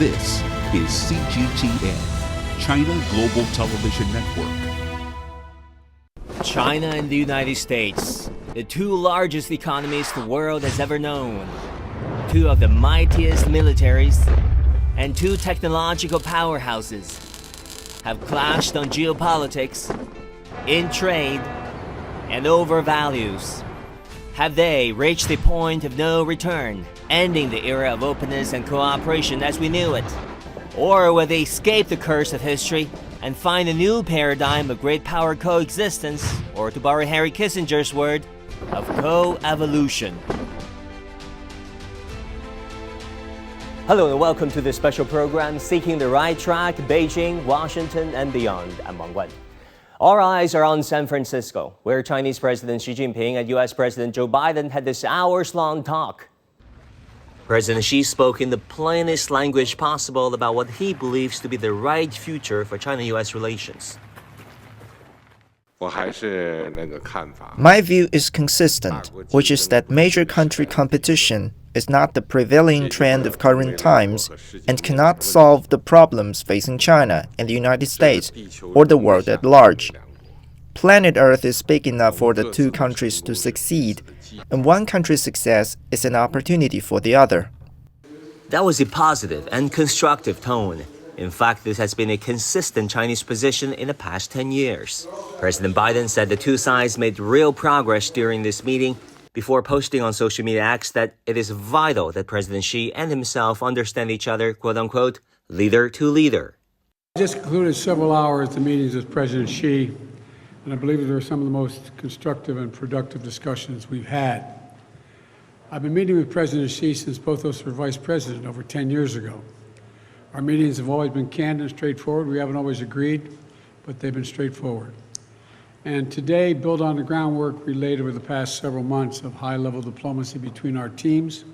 This is CGTN, China Global Television Network. China and the United States, the two largest economies the world has ever known, two of the mightiest militaries, and two technological powerhouses, have clashed on geopolitics, in trade, and over values. Have they reached the point of no return, ending the era of openness and cooperation as we knew it? Or will they escape the curse of history and find a new paradigm of great power coexistence, or to borrow Henry Kissinger's word, of co-evolution? Hello and welcome to this special program, Seeking the Right Track, Beijing, Washington, and beyond. I'm Wang Guan. All eyes are on San Francisco, where Chinese President Xi Jinping and U.S. President Joe Biden had this hours-long talk. President Xi spoke in the plainest language possible about what he believes to be the right future for China-U.S. relations. My view is consistent, which is that major country competition is not the prevailing trend of current times and cannot solve the problems facing China and the United States or the world at large. Planet Earth is big enough for the two countries to succeed, and one country's success is an opportunity for the other. That was a positive and constructive tone. In fact, this has been a consistent Chinese position in the past 10 years. President Biden said the two sides made real progress during this meeting before posting on social media X that it is vital that President Xi and himself understand each other, quote-unquote, leader to leader. I just concluded several hours of meetings with President Xi, and I believe they were some of the most constructive and productive discussions we've had. I've been meeting with President Xi since both of us were vice president over 10 years ago. Our meetings have always been candid and straightforward. We haven't always agreed, but they've been straightforward. And today, build on the groundwork we laid over the past several months of high-level diplomacy between our teams.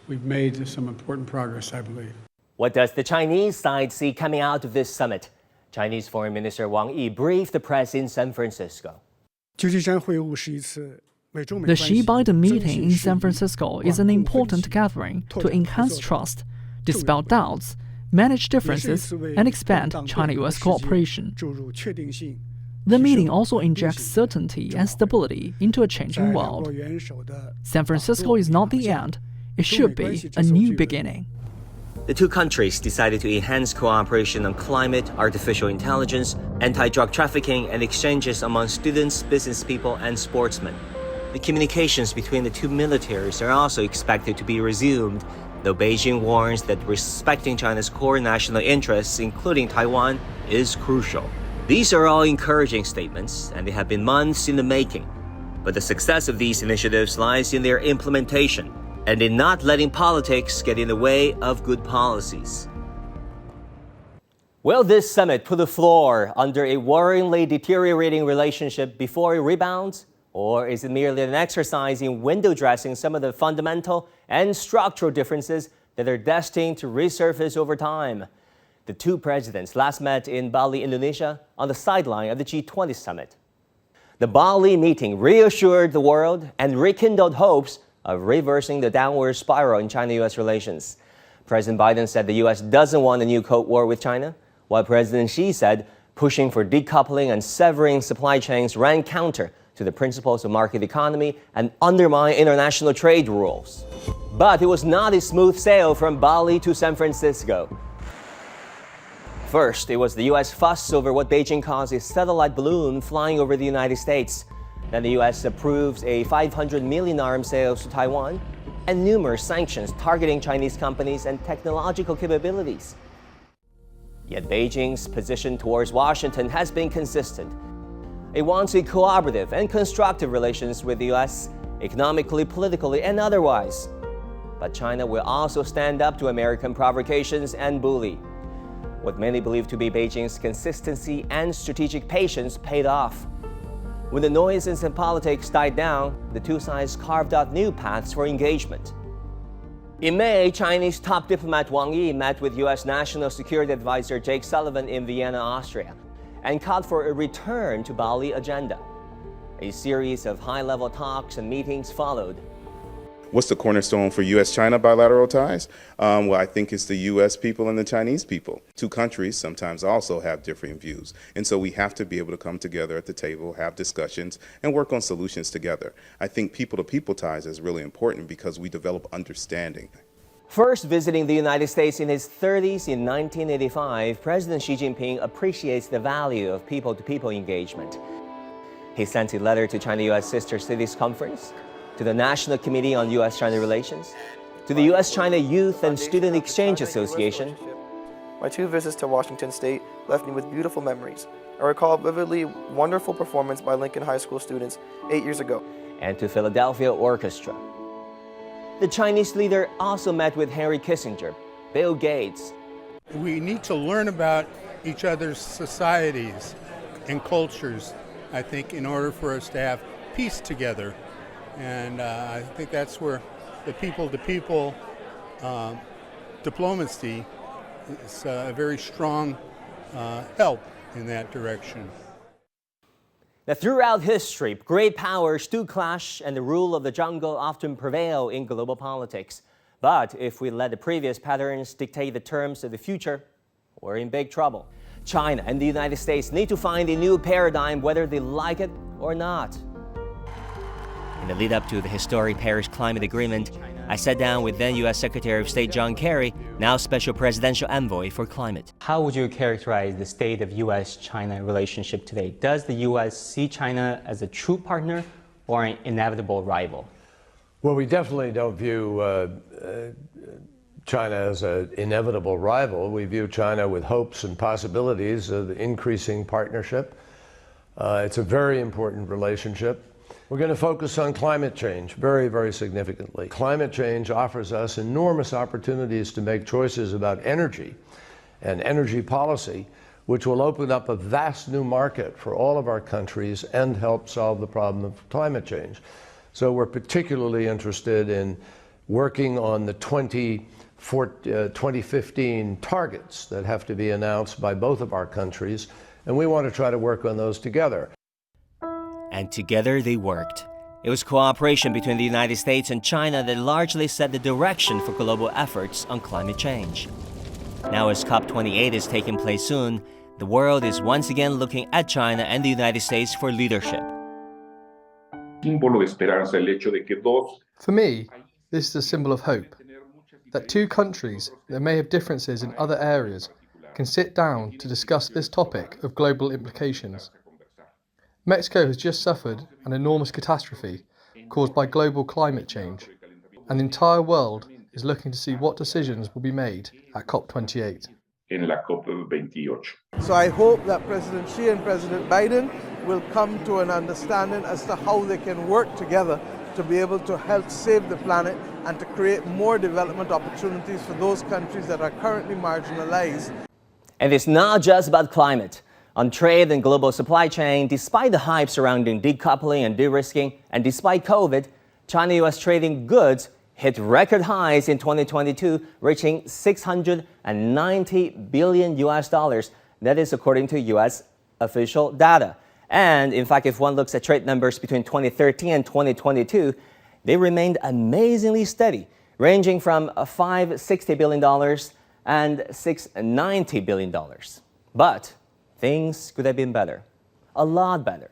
We've made some important progress, I believe. What does the Chinese side see coming out of this summit? Chinese Foreign Minister Wang Yi briefed the press in San Francisco. The Xi-Biden meeting in San Francisco is an important gathering to enhance trust, dispel doubts, manage differences, and expand China-U.S. cooperation. The meeting also injects certainty and stability into a changing world. San Francisco is not the end. It should be a new beginning. The two countries decided to enhance cooperation on climate, artificial intelligence, anti-drug trafficking, and exchanges among students, business people, and sportsmen. The communications between the two militaries are also expected to be resumed, though Beijing warns that respecting China's core national interests, including Taiwan, is crucial. These are all encouraging statements, and they have been months in the making. But the success of these initiatives lies in their implementation, and in not letting politics get in the way of good policies. Will this summit put the floor under a worryingly deteriorating relationship before it rebounds? Or is it merely an exercise in window dressing some of the fundamental and structural differences that are destined to resurface over time? The two presidents last met in Bali, Indonesia, on the sideline of the G20 summit. The Bali meeting reassured the world and rekindled hopes of reversing the downward spiral in China-U.S. relations. President Biden said the U.S. doesn't want a new Cold War with China, while President Xi said pushing for decoupling and severing supply chains ran counter to the principles of market economy and undermine international trade rules. But it was not a smooth sail from Bali to San Francisco. First, it was the U.S. fuss over what Beijing calls a satellite balloon flying over the United States. Then the U.S. approves a $500 million arms sales to Taiwan and numerous sanctions targeting Chinese companies and technological capabilities. Yet Beijing's position towards Washington has been consistent. It wants a cooperative and constructive relations with the U.S., economically, politically, and otherwise. But China will also stand up to American provocations and bully. What many believe to be Beijing's consistency and strategic patience paid off. When the noises in politics died down, the two sides carved out new paths for engagement. In May, Chinese top diplomat Wang Yi met with U.S. National Security Advisor Jake Sullivan in Vienna, Austria, and called for a return to Bali agenda. A series of high-level talks and meetings followed. What's the cornerstone for U.S.-China bilateral ties? Well, I think it's the U.S. people and the Chinese people. Two countries sometimes also have differing views. And so we have to be able to come together at the table, have discussions, and work on solutions together. I think people-to-people ties is really important because we develop understanding. First visiting the United States in his 30s in 1985, President Xi Jinping appreciates the value of people-to-people engagement. He sent a letter to China-U.S. Sister Cities Conference, to the National Committee on U.S.-China Relations, to the U.S.-China Youth and Student Exchange Association. My 2 visits to Washington State left me with beautiful memories. I recall a vividly wonderful performance by Lincoln High School students 8 years ago. And to Philadelphia Orchestra. The Chinese leader also met with Henry Kissinger, Bill Gates. We need to learn about each other's societies and cultures, I think, in order for us to have peace together. And I think that's where the people-to-people diplomacy is a very strong help in that direction. Now, throughout history, great powers do clash and the rule of the jungle often prevail in global politics. But if we let the previous patterns dictate the terms of the future, we're in big trouble. China and the United States need to find a new paradigm whether they like it or not. In the lead-up to the historic Paris Climate Agreement, I sat down with then U.S. Secretary of State John Kerry, now Special Presidential Envoy for Climate. How would you characterize the state of U.S.-China relationship today? Does the U.S. see China as a true partner or an inevitable rival? Well, we definitely don't view China as an inevitable rival. We view China with hopes and possibilities of increasing partnership. It's a very important relationship. We're going to focus on climate change very, very significantly. Climate change offers us enormous opportunities to make choices about energy and energy policy, which will open up a vast new market for all of our countries and help solve the problem of climate change. So we're particularly interested in working on the 2015 targets that have to be announced by both of our countries, and we want to try to work on those together. And together they worked. It was cooperation between the United States and China that largely set the direction for global efforts on climate change. Now, as COP28 is taking place soon, the world is once again looking at China and the United States for leadership. For me, this is a symbol of hope, that two countries that may have differences in other areas can sit down to discuss this topic of global implications. Mexico has just suffered an enormous catastrophe caused by global climate change, and the entire world is looking to see what decisions will be made at COP28. So I hope that President Xi and President Biden will come to an understanding as to how they can work together to be able to help save the planet and to create more development opportunities for those countries that are currently marginalized. And it's not just about climate. On trade and global supply chain, despite the hype surrounding decoupling and de-risking, and despite COVID, China-US trading goods hit record highs in 2022, reaching $690 billion. That is according to US official data. And in fact, if one looks at trade numbers between 2013 and 2022, they remained amazingly steady, ranging from $560 billion and $690 billion. But things could have been better, a lot better.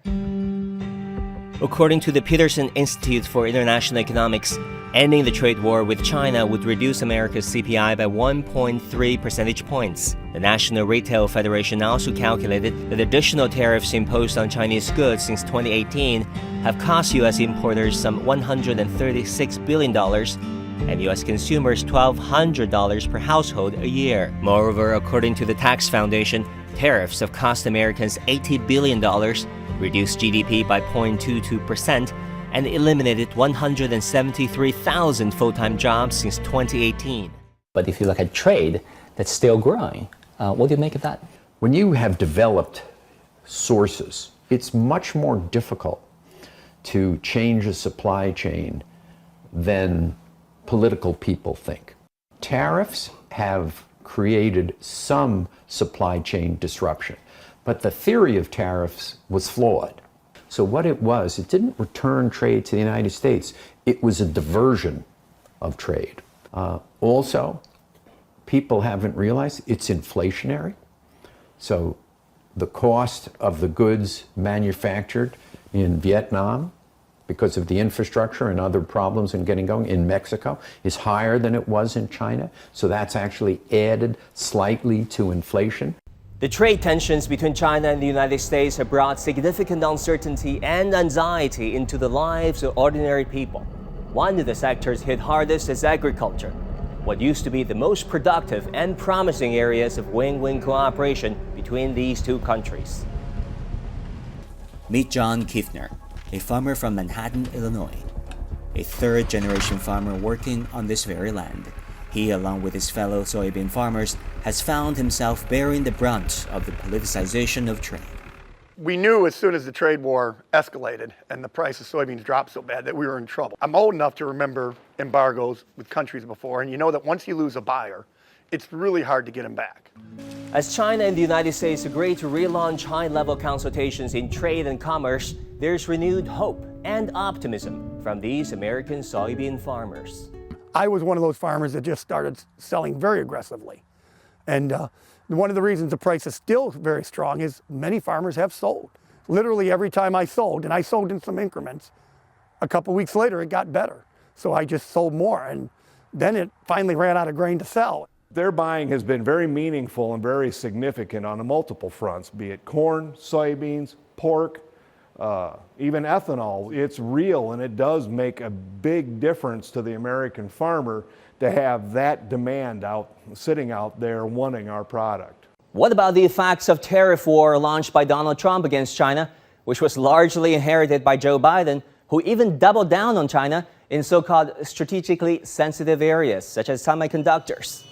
According to the Peterson Institute for International Economics, ending the trade war with China would reduce America's CPI by 1.3 percentage points. The National Retail Federation also calculated that additional tariffs imposed on Chinese goods since 2018 have cost U.S. importers some $136 billion and U.S. consumers $1,200 per household a year. Moreover, according to the Tax Foundation, tariffs have cost Americans $80 billion, reduced GDP by 0.22%, and eliminated 173,000 full-time jobs since 2018. But if you look at trade, that's still growing. What do you make of that? When you have developed sources, it's much more difficult to change a supply chain than political people think. Tariffs have created some supply chain disruption, but the theory of tariffs was flawed. So what it was, it didn't return trade to the United States. it was a diversion of trade. Also, people haven't realized it's inflationary. So the cost of the goods manufactured in Vietnam, because of the infrastructure and other problems in getting going, in Mexico, is higher than it was in China. So that's actually added slightly to inflation. The trade tensions between China and the United States have brought significant uncertainty and anxiety into the lives of ordinary people. One of the sectors hit hardest is agriculture, what used to be the most productive and promising areas of win-win cooperation between these two countries. Meet John Kiefner, a farmer from Manhattan, Illinois, a third-generation farmer working on this very land. He, along with his fellow soybean farmers, has found himself bearing the brunt of the politicization of trade. We knew as soon as the trade war escalated and the price of soybeans dropped so bad that we were in trouble. I'm old enough to remember embargoes with countries before, and you know that once you lose a buyer, it's really hard to get them back. As China and the United States agree to relaunch high-level consultations in trade and commerce, there's renewed hope and optimism from these American soybean farmers. I was one of those farmers that just started selling very aggressively. And one of the reasons the price is still very strong is many farmers have sold. Literally every time I sold, and I sold in some increments, a couple weeks later it got better. So I just sold more, and then it finally ran out of grain to sell. Their buying has been very meaningful and very significant on multiple fronts, be it corn, soybeans, pork, even ethanol. It's real, and it does make a big difference to the American farmer to have that demand sitting out there wanting our product. What about the effects of tariff war launched by Donald Trump against China, which was largely inherited by Joe Biden, who even doubled down on China in so-called strategically sensitive areas, such as semiconductors?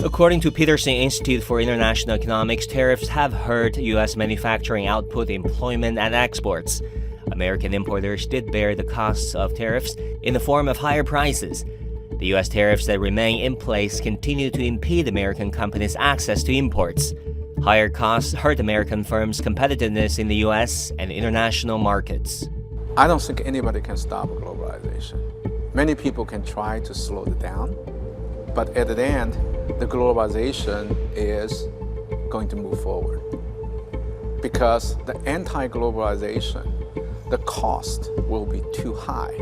According to Peterson Institute for International Economics, tariffs have hurt U.S. manufacturing output, employment, and exports. American importers did bear the costs of tariffs in the form of higher prices. The U.S. tariffs that remain in place continue to impede American companies' access to imports. Higher costs hurt American firms' competitiveness in the U.S. and international markets. I don't think anybody can stop globalization. Many people can try to slow it down, but at the end, the globalization is going to move forward. Because the anti-globalization, the cost will be too high.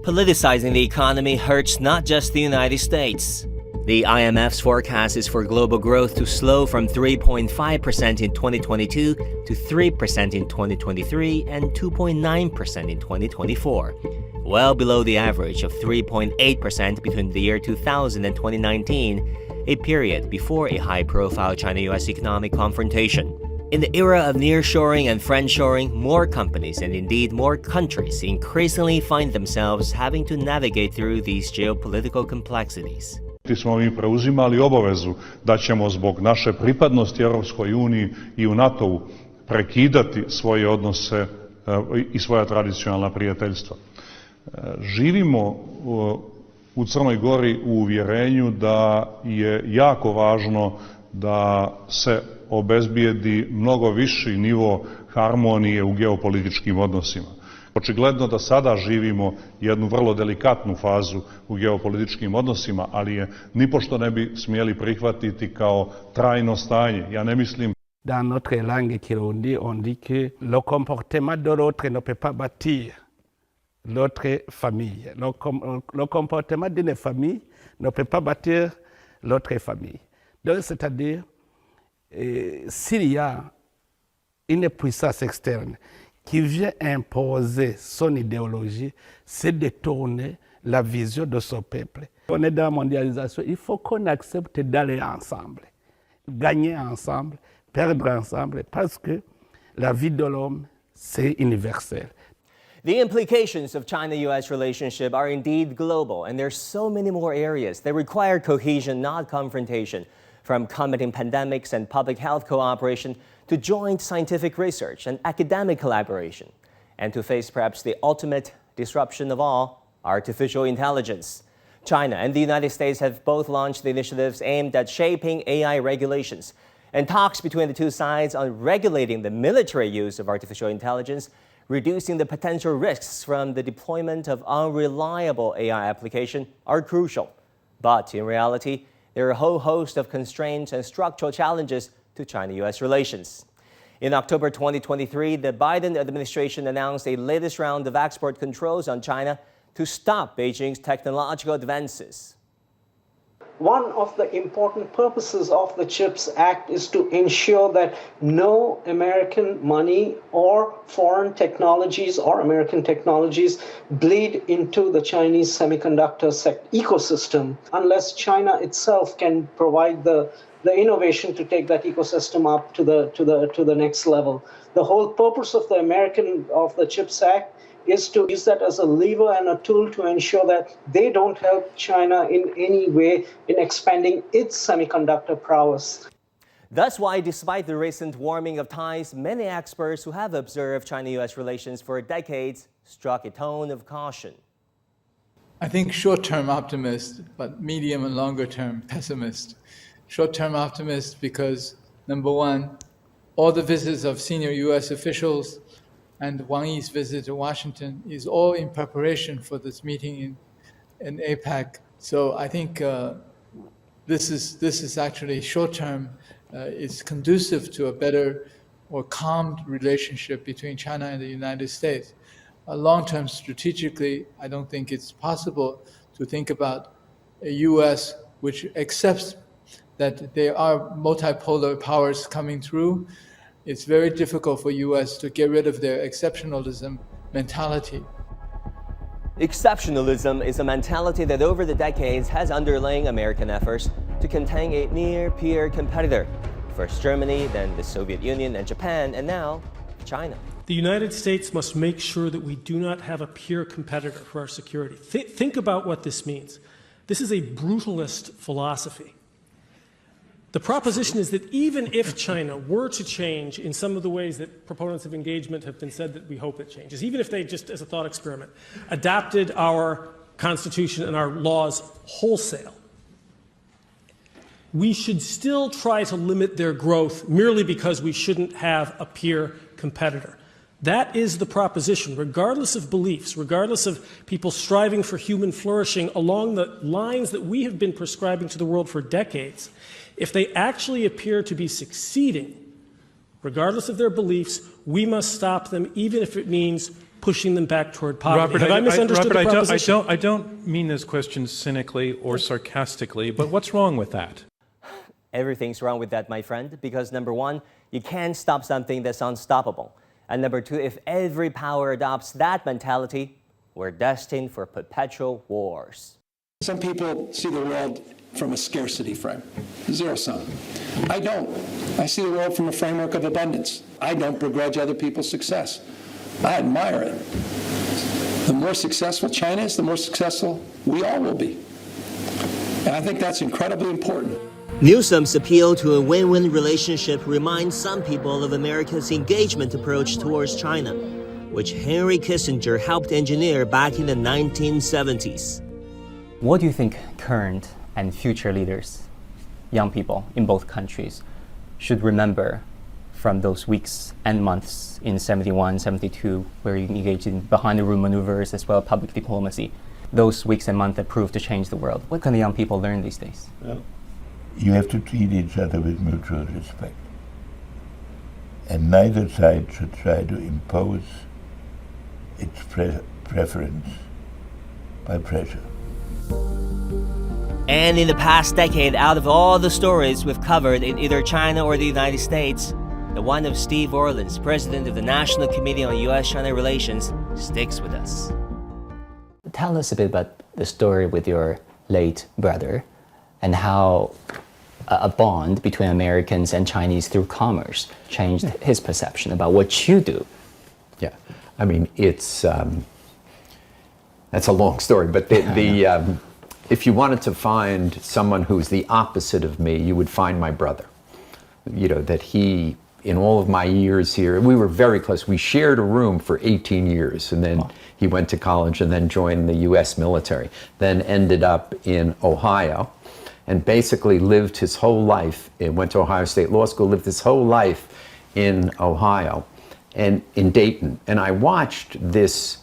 Politicizing the economy hurts not just the United States. The IMF's forecast is for global growth to slow from 3.5% in 2022 to 3% in 2023 and 2.9% in 2024, well below the average of 3.8% between the year 2000 and 2019, a period before a high-profile China-US economic confrontation. In the era of nearshoring and friendshoring, more companies and indeed more countries increasingly find themselves having to navigate through these geopolitical complexities. Smo mi preuzimali obavezu da ćemo zbog naše pripadnosti Europskoj uniji i u NATO-u prekidati svoje odnose i svoja tradicionalna prijateljstva. Živimo u Crnoj Gori u uvjerenju da je jako važno da se obezbijedi mnogo viši nivo harmonije u geopolitičkim odnosima. Očigledno da sada živimo jednu vrlo delikatnu fazu u geopolitičkim odnosima, ali je nipošto ne bi smjeli prihvatiti kao trajno stanje. Ja ne mislim. Dans notre langue kirundi, on dit que le comportement de l'autre ne peut pas bâtir l'autre famille. Le comportement d'une famille ne peut pas bâtir l'autre famille. Donc, c'est-à-dire, s'il y a une puissance externe qui vient imposer son idéologie, c'est détourner la vision de son peuple. On est dans la mondialisation, il faut qu'on accepte d'aller ensemble, gagner ensemble, perdre ensemble, parce que la vie de l'homme, c'est universel. The implications of China-US relationship are indeed global, and there's so many more areas that require cohesion, not confrontation, from combating pandemics and public health cooperation to joint scientific research and academic collaboration, and to face perhaps the ultimate disruption of all, artificial intelligence. China and the United States have both launched initiatives aimed at shaping AI regulations, and talks between the two sides on regulating the military use of artificial intelligence reducing the potential risks from the deployment of unreliable AI application are crucial. But in reality, there are a whole host of constraints and structural challenges to China-US relations. In October 2023, the Biden administration announced a latest round of export controls on China to stop Beijing's technological advances. One of the important purposes of the CHIPS Act is to ensure that no American money or foreign technologies or American technologies bleed into the Chinese semiconductor ecosystem unless China itself can provide the innovation to take that ecosystem up to the next level. The whole purpose of the CHIPS Act is to use that as a lever and a tool to ensure that they don't help China in any way in expanding its semiconductor prowess. That's why, despite the recent warming of ties, many experts who have observed China-US relations for decades struck a tone of caution. I think short-term optimist, but medium and longer-term pessimist. Short-term optimist because, number one, all the visits of senior U.S. officials and Wang Yi's visit to Washington is all in preparation for this meeting in APEC. So I think this is actually short-term. It's conducive to a better or calmed relationship between China and the United States. Long-term, strategically, I don't think it's possible to think about a U.S. which accepts that there are multipolar powers coming through. It's very difficult for U.S. to get rid of their exceptionalism mentality. Exceptionalism is a mentality that over the decades has underlain American efforts to contain a near-peer competitor. First Germany, then the Soviet Union and Japan, and now China. The United States must make sure that we do not have a peer competitor for our security. Think about what this means. This is a brutalist philosophy. The proposition is that even if China were to change in some of the ways that proponents of engagement have been said that we hope it changes, even if they just as a thought experiment adapted our Constitution and our laws wholesale, we should still try to limit their growth merely because we shouldn't have a peer competitor. That is the proposition, regardless of beliefs, regardless of people striving for human flourishing along the lines that we have been prescribing to the world for decades. If they actually appear to be succeeding, regardless of their beliefs, we must stop them, even if it means pushing them back toward poverty. Robert, have I misunderstood the proposition? I don't mean this question cynically or sarcastically, but what's wrong with that? Everything's wrong with that, my friend, because number one, you can't stop something that's unstoppable. And number two, if every power adopts that mentality, we're destined for perpetual wars. Some people see the world from a scarcity frame, zero sum. I don't. I see the world from a framework of abundance. I don't begrudge other people's success. I admire it. The more successful China is, the more successful we all will be. And I think that's incredibly important. Newsom's appeal to a win-win relationship reminds some people of America's engagement approach towards China, which Henry Kissinger helped engineer back in the 1970s. What do you think current and future leaders, young people in both countries, should remember from those weeks and months in 71, 72, where you engaged in behind-the-room maneuvers as well as public diplomacy? Those weeks and months that proved to change the world. What can the young people learn these days? Well, you have to treat each other with mutual respect. And neither side should try to impose its preference by pressure. And in the past decade, out of all the stories we've covered in either China or the United States, the one of Steve Orleans, president of the National Committee on U.S.-China Relations, sticks with us. Tell us a bit about the story with your late brother and how a bond between Americans and Chinese through commerce changed his perception about what you do. Yeah, I mean, it's that's a long story, but if you wanted to find someone who's the opposite of me, you would find my brother. You know, that he, in all of my years here, we were very close. We shared a room for 18 years, and then he went to college and then joined the U.S. military, then ended up in Ohio, and basically lived his whole life, went to Ohio State Law School, lived his whole life in Ohio. and in Dayton, and I watched this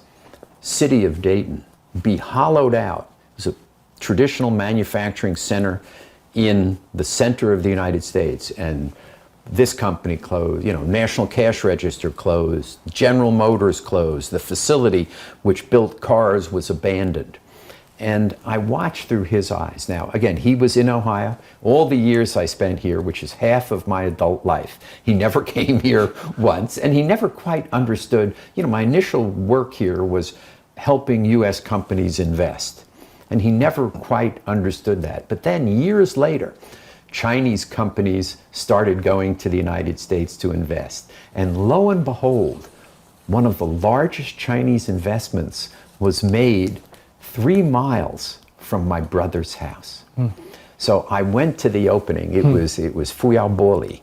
city of Dayton be hollowed out. It was a traditional manufacturing center in the center of the United States, and this company closed, National Cash Register closed, General Motors closed, the facility which built cars was abandoned. And I watched through his eyes. Now, again, he was in Ohio. All the years I spent here, which is half of my adult life, he never came here once, and he never quite understood. My initial work here was helping U.S. companies invest, and he never quite understood that. But then, years later, Chinese companies started going to the United States to invest. And lo and behold, one of the largest Chinese investments was made 3 miles from my brother's house. So I went to the opening. It was Fuyao Boli,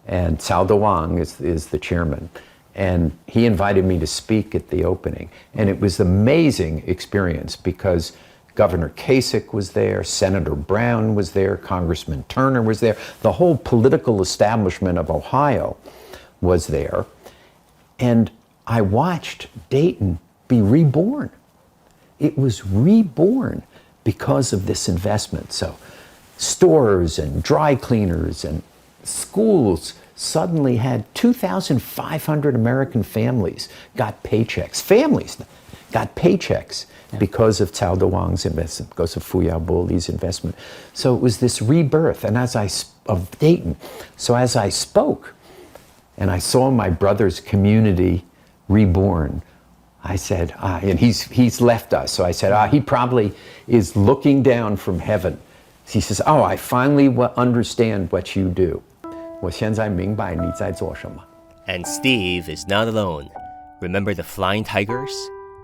and Cao Dewang is the chairman. And he invited me to speak at the opening. And it was an amazing experience because Governor Kasich was there, Senator Brown was there, Congressman Turner was there. The whole political establishment of Ohio was there. And I watched Dayton be reborn. It was reborn because of this investment. So stores and dry cleaners and schools suddenly had 2,500 American families got paychecks. Families got paychecks because of Cao Dewang's investment, because of Fuyao Boli's investment. So it was this rebirth, and of Dayton. So as I spoke, and I saw my brother's community reborn, I said, and he's left us. So I said, he probably is looking down from heaven. He says, I finally understand what you do. 我现在明白你在做什么. And Steve is not alone. Remember the Flying Tigers?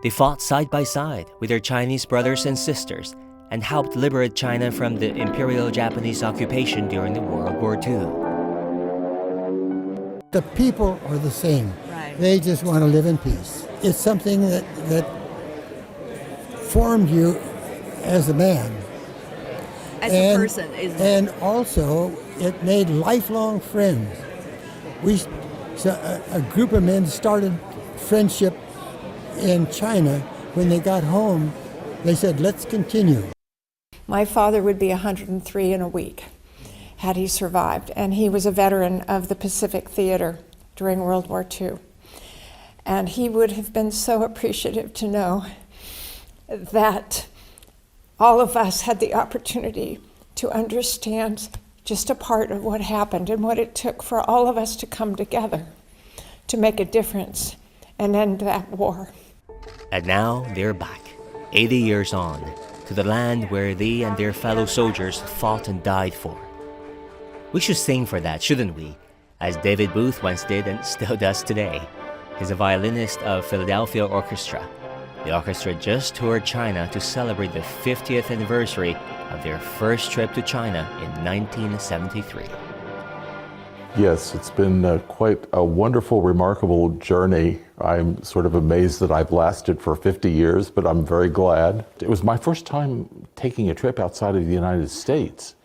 They fought side by side with their Chinese brothers and sisters and helped liberate China from the Imperial Japanese occupation during the World War II. The people are the same. Right. They just want to live in peace. It's something that formed you as a man. As a person, isn't it? And also, it made lifelong friends. A group of men started friendship in China. When they got home, they said, let's continue. My father would be 103 in a week had he survived, and he was a veteran of the Pacific Theater during World War II. And he would have been so appreciative to know that all of us had the opportunity to understand just a part of what happened and what it took for all of us to come together to make a difference and end that war. And now they're back, 80 years on, to the land where they and their fellow soldiers fought and died for. We should sing for that, shouldn't we? As David Booth once did and still does today. He's a violinist of Philadelphia Orchestra. The orchestra just toured China to celebrate the 50th anniversary of their first trip to China in 1973. Yes, it's been quite a wonderful, remarkable journey. I'm sort of amazed that I've lasted for 50 years, but I'm very glad. It was my first time taking a trip outside of the United States.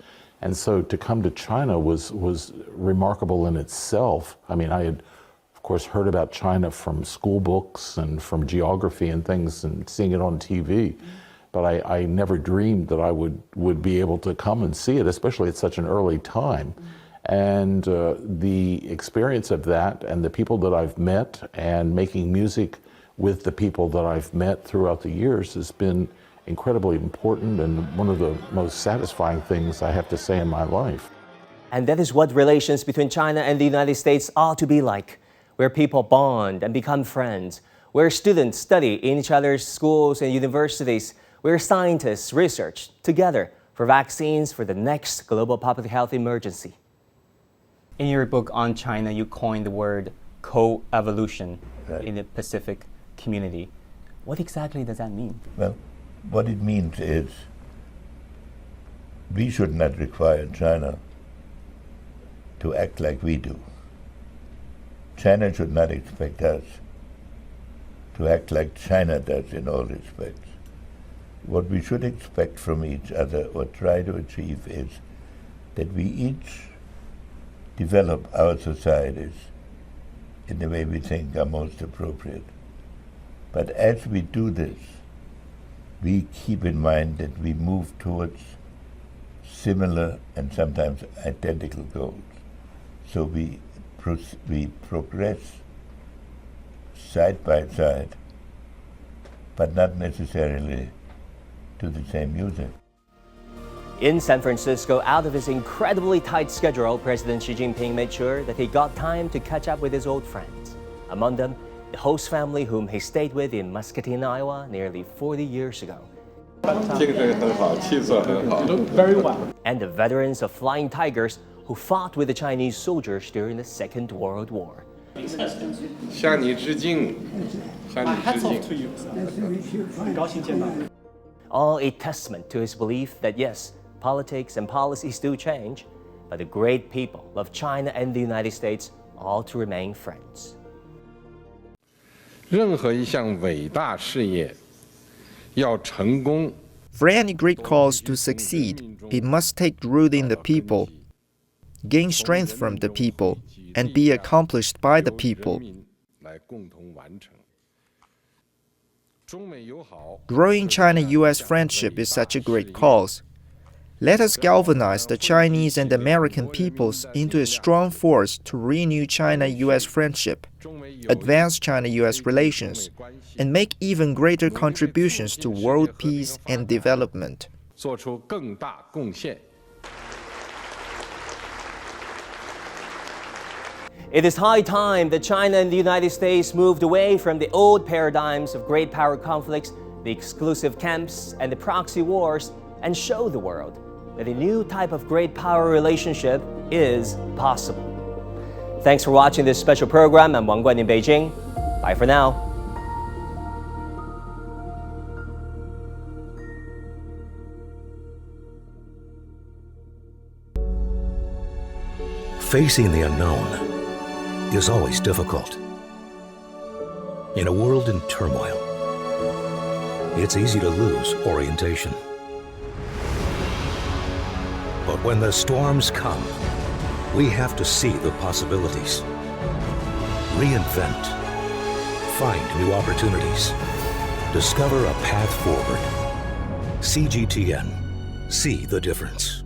And so to come to China was remarkable in itself. I mean, I had, of course, heard about China from school books and from geography and things and seeing it on TV. But I never dreamed that I would be able to come and see it, especially at such an early time. And the experience of that and the people that I've met and making music with the people that I've met throughout the years has been incredibly important and one of the most satisfying things I have to say in my life. And that is what relations between China and the United States ought to be like, where people bond and become friends, where students study in each other's schools and universities, where scientists research together for vaccines for the next global public health emergency. In your book on China, you coined the word co-evolution in the Pacific community. What exactly does that mean? Well, what it means is we should not require China to act like we do. China should not expect us to act like China does in all respects. What we should expect from each other or try to achieve is that we each develop our societies in the way we think are most appropriate. But as we do this, we keep in mind that we move towards similar and sometimes identical goals. So we progress side by side, but not necessarily to the same music. In San Francisco, out of his incredibly tight schedule, President Xi Jinping made sure that he got time to catch up with his old friends. Among them, the host family whom he stayed with in Muscatine, Iowa, nearly 40 years ago. Very well. And the veterans of Flying Tigers who fought with the Chinese soldiers during the Second World War. Hats off to you. All a testament to his belief that yes, politics and policies do change, but the great people of China and the United States all to remain friends. 任何一项伟大事业要成功 For any great cause to succeed, it must take root in the people, gain strength from the people, and be accomplished by the people. Growing China-US friendship is such a great cause. Let us galvanize the Chinese and American peoples into a strong force to renew China-US friendship, advance China-US relations, and make even greater contributions to world peace and development. 做出更大贡献。 It is high time that China and the United States moved away from the old paradigms of great power conflicts, the exclusive camps, and the proxy wars, and show the world that a new type of great power relationship is possible. Thanks for watching this special program. I'm Wang Guan in Beijing. Bye for now. Facing the unknown is always difficult. In a world in turmoil, it's easy to lose orientation. But when the storms come, we have to see the possibilities, reinvent, find new opportunities, discover a path forward. CGTN, see the difference.